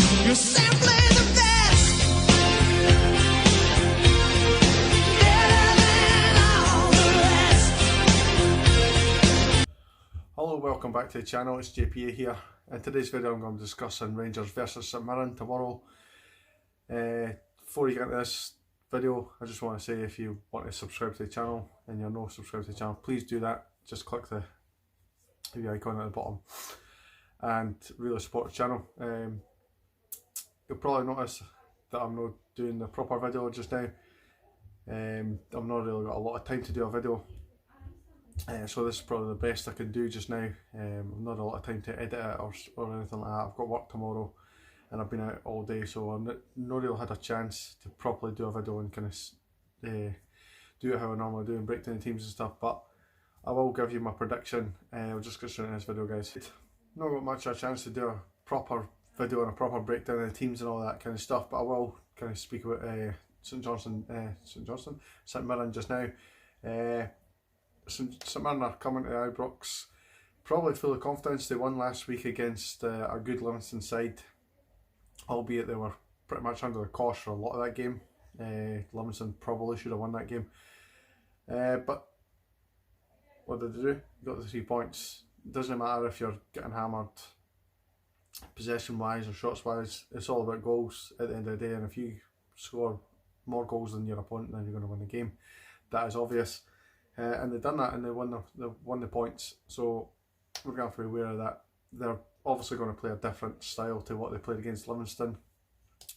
You're simply the best. Better than all the rest. Hello, welcome back to the channel. It's JPA here. In today's video I'm going to be discussing Rangers versus St Mirren tomorrow. Before you get into this video, I just want to say if you want to subscribe to the channel and you're not subscribed to the channel, please do that. Just click the icon at the bottom and really support the channel. You'll probably notice that I'm not doing the proper video just now. I've not really got a lot of time to do a video, so this is probably the best I can do just now. I've not a lot of time to edit it or anything like that. I've got work tomorrow and I've been out all day, so I've not really had a chance to properly do a video and kind of do it how I normally do and break down the teams and stuff. But I will give you my prediction. I'll just get straight into this video, guys. Not got much of a chance to do a proper video and a proper breakdown of the teams and all that kind of stuff, but I will kind of speak about St Mirren just now. St Mirren are coming to Ibrox probably full of confidence. They won last week against a good Livingston side, albeit they were pretty much under the cosh for a lot of that game. Livingston probably should have won that game, but what did they do? Got the 3 points. It doesn't matter if you're getting hammered possession wise or shots wise, it's all about goals at the end of the day, and if you score more goals than your opponent, then you're going to win the game. That is obvious, and they've done that and they won the points, so we're going to have to be aware of that. They're obviously going to play a different style to what they played against Livingston.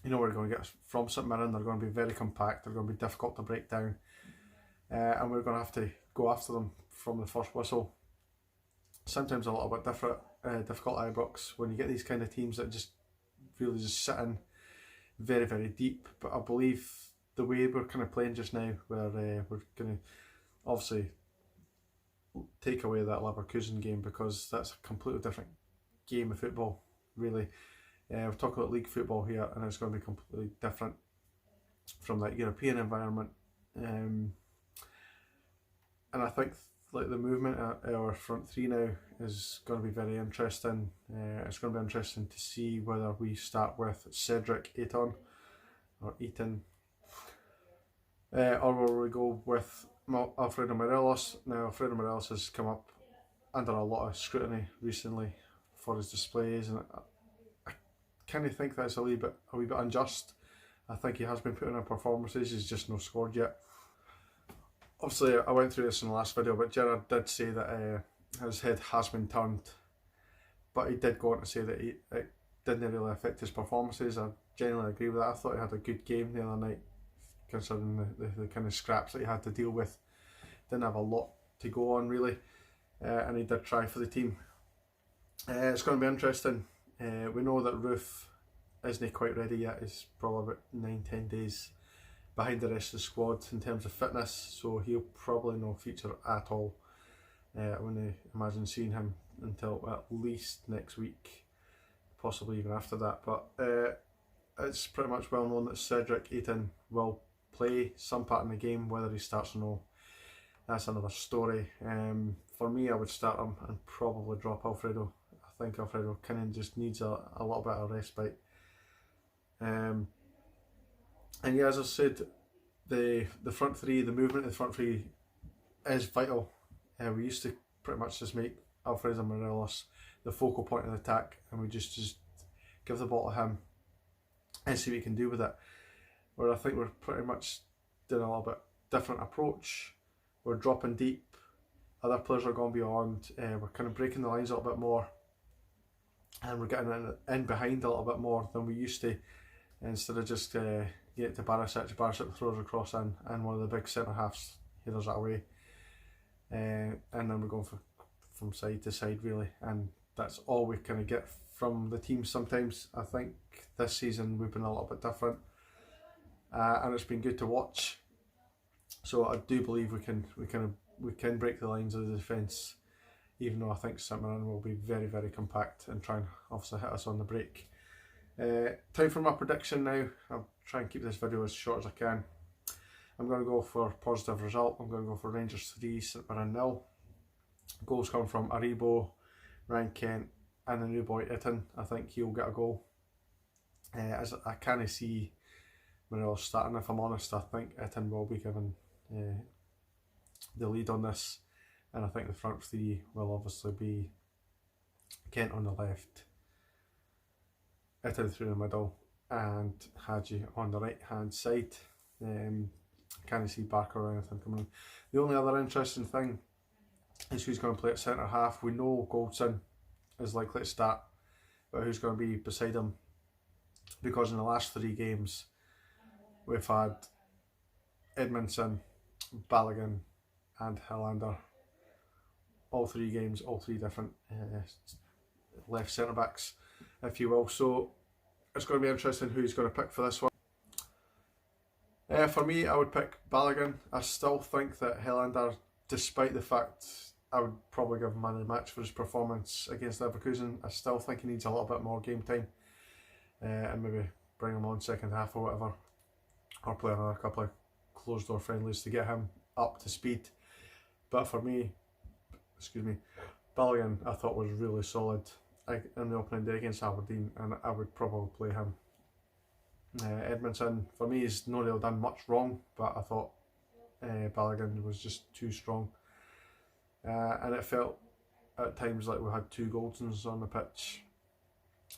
You know what we're going to get from St Mirren. They're going to be very compact, they're going to be difficult to break down, and we're going to have to go after them from the first whistle. Sometimes a little bit difficult at Ibrox when you get these kind of teams that just really just sit in very, very deep. But I believe the way we're kind of playing just now, where we're going to obviously take away that Leverkusen game, because that's a completely different game of football, really. We're talking about league football here, and it's going to be completely different from that European environment. And I think like the movement at our front three now is going to be very interesting. It's going to be interesting to see whether we start with Cedric Eton, or will we go with Alfredo Morelos. Now Alfredo Morelos has come up under a lot of scrutiny recently for his displays, and I kind of think that's a wee bit unjust. I think he has been putting in performances, he's just not scored yet. Obviously, I went through this in the last video, but Gerard did say that his head has been turned, but he did go on to say that it didn't really affect his performances. I genuinely agree with that. I thought he had a good game the other night, considering the kind of scraps that he had to deal with. Didn't have a lot to go on really, and he did try for the team. It's going to be interesting. We know that Roof isn't quite ready yet. He's probably about 9-10 days behind the rest of the squad in terms of fitness, so he'll probably not feature at all. I wouldn't imagine seeing him until at least next week, possibly even after that. But it's pretty much well known that Cedric Eton will play some part in the game. Whether he starts or no, that's another story. For me, I would start him and probably drop Alfredo. I think Alfredo kind of just needs a little bit of respite. And yeah, as I said, the front three, the movement of the front three is vital. We used to pretty much just make Alfredo Morelos the focal point of the attack, and we just give the ball to him and see what he can do with it. Where I think we're pretty much doing a little bit different approach. We're dropping deep, other players are going beyond, we're kind of breaking the lines a little bit more, and we're getting in behind a little bit more than we used to, instead of just get to Barisic throws across in, and one of the big centre halves headers that away, and then we're going from side to side really, and that's all we kind of get from the team sometimes. I think this season we've been a little bit different, and it's been good to watch. So I do believe we can break the lines of the defence, even though I think St Mirren will be very, very compact and try and obviously hit us on the break. Time for my prediction now. I'll try and keep this video as short as I can. I'm going to go for a positive result. I'm going to go for Rangers 3, St Mirren 0. Goals come from Aribo, Ryan Kent and the new boy Itten. I think he'll get a goal. As I can't see Morelos starting, if I'm honest. I think Itten will be given the lead on this, and I think the front three will obviously be Kent on the left, Itten through the middle, and Hadji on the right hand side. Can't see Barker or anything coming in. The only other interesting thing is who's going to play at centre half. We know Goldson is likely to start, but who's going to be beside him? Because in the last 3 games, we've had Edmondson, Balogun, and Hillander. All 3 games, all 3 different left centre backs, if you will. So it's going to be interesting who he's going to pick for this one. For me, I would pick Balogun. I still think that Hillander, despite the fact I would probably give him man of the match for his performance against Leverkusen, I still think he needs a little bit more game time, and maybe bring him on second half or whatever, or play another couple of closed door friendlies to get him up to speed. But for me, Balogun I thought was really solid in the opening day against Aberdeen, and I would probably play him. Edmondson, for me, he's not really done much wrong, but I thought Balogun was just too strong. And it felt at times like we had 2 Goldsons on the pitch,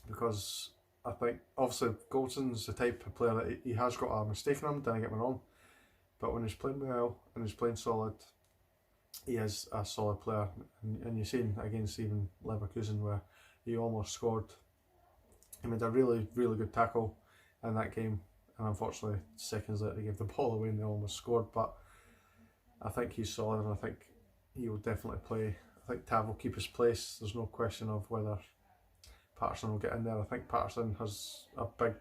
because I think obviously Goldson's the type of player that he has got a mistake in him, don't get me wrong, but when he's playing well and he's playing solid, he is a solid player. And you've seen against even Leverkusen where he almost scored. He made a really, really good tackle in that game, and unfortunately seconds later they gave the ball away and they almost scored. But I think he's solid, and I think he will definitely play. I think Tav will keep his place. There's no question of whether Patterson will get in there. I think Patterson has a big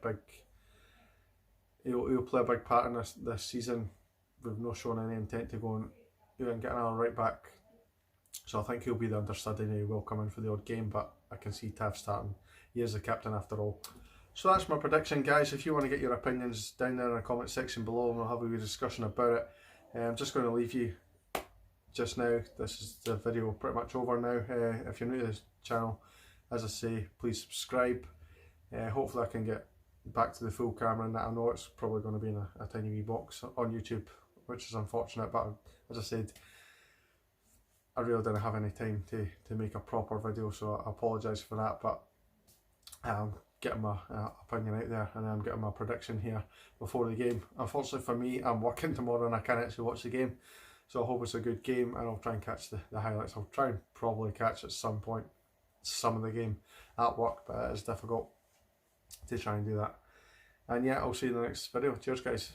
he'll play a big part in this season. We've not shown any intent to go and get another right back, so I think he'll be the understudy and he will come in for the odd game, but I can see Tav starting. He is the captain after all. So that's my prediction, guys. If you want to get your opinions down there in the comment section below, and we'll have a wee discussion about it. I'm just going to leave you just now. This is the video pretty much over now. If you're new to this channel, as I say, please subscribe. Hopefully I can get back to the full camera, and that I know it's probably going to be in a tiny wee box on YouTube, which is unfortunate, but as I said, I really didn't have any time to make a proper video, so I apologise for that. But getting my opinion out there, and I'm getting my prediction here before the game. Unfortunately for me, I'm working tomorrow and I can't actually watch the game, so I hope it's a good game, and I'll try and catch the highlights. I'll try and probably catch at some point some of the game at work, but it is difficult to try and do that. And yeah, I'll see you in the next video. Cheers, guys.